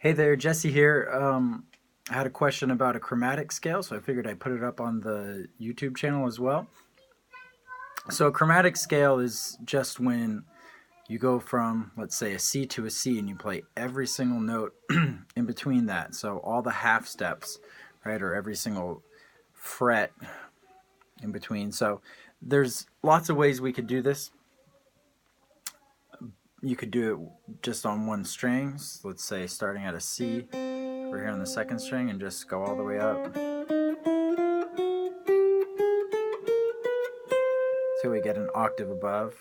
Hey there, Jesse here. I had a question about a chromatic scale, so I figured I'd put it up on the YouTube channel as well. So a chromatic scale is just when you go from, let's say, a C to a C, and you play every single note in between that. So all the half steps, right, or every single fret in between. So there's lots of ways we could do this. You could do it just on one string, so let's say starting at a C over here on the second string, and just go all the way up till we get an octave above.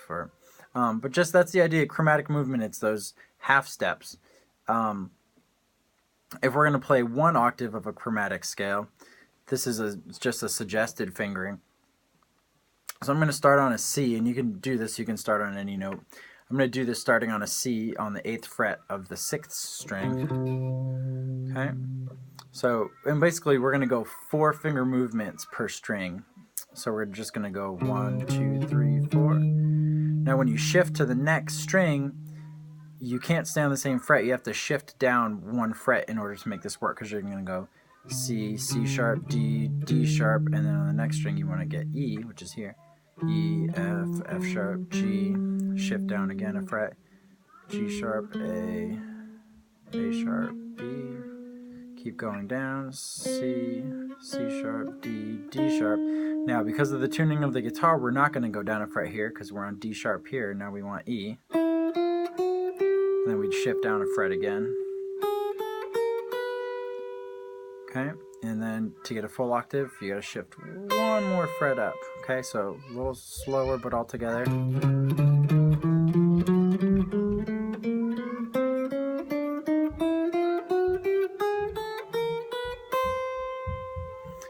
But just that's the idea. Chromatic movement, it's those half steps. If we're going to play one octave of a chromatic scale, this is just a suggested fingering. So I'm going to start on a C, and you can do this, you can start on any note. I'm going to do this starting on a C on the 8th fret of the 6th string. Okay? So, and basically we're going to go 4 finger movements per string. So we're just going to go 1, 2, 3, 4. Now when you shift to the next string, you can't stay on the same fret. You have to shift down 1 fret in order to make this work, because you're going to go C, C sharp, D, D sharp, and then on the next string you want to get E, which is here. E, F, F sharp, G, shift down again a fret, G sharp, A sharp, B, keep going down, C, C sharp, D, D sharp. Now because of the tuning of the guitar, we're not going to go down a fret here because we're on D sharp here. Now we want E, and then we'd shift down a fret again. Okay, and then to get a full octave, you gotta shift 1 more fret up. Okay, so a little slower, but all together.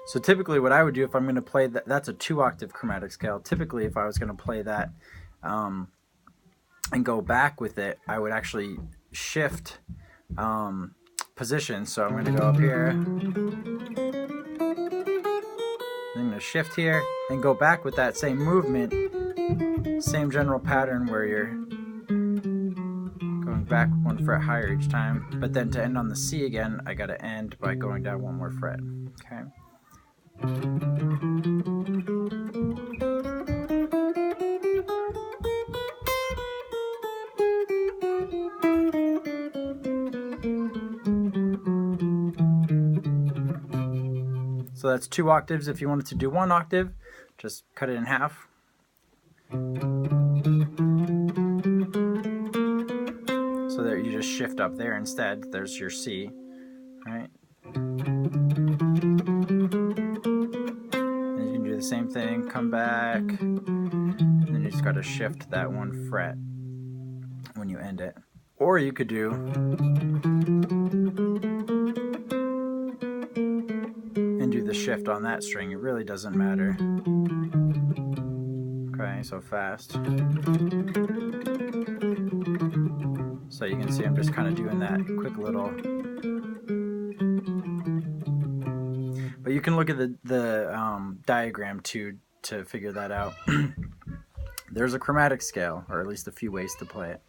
So typically what I would do if I'm gonna play that, that's a 2-octave chromatic scale. Typically if I was gonna play that and go back with it, I would actually shift position. So I'm going to go up here, I'm going to shift here and go back with that same movement, same general pattern where you're going back 1 fret higher each time. But then to end on the C again, I got to end by going down 1 more fret. Okay. So that's 2 octaves. If you wanted to do 1 octave, just cut it in half. So that you just shift up there instead. There's your C, right? And you can do the same thing, come back, and then you just got to shift that 1 fret when you end it. Or you could do the shift on that string. It really doesn't matter. Okay, so fast. So you can see I'm just kind of doing that quick little. But you can look at the diagram too to figure that out. There's a chromatic scale, or at least a few ways to play it.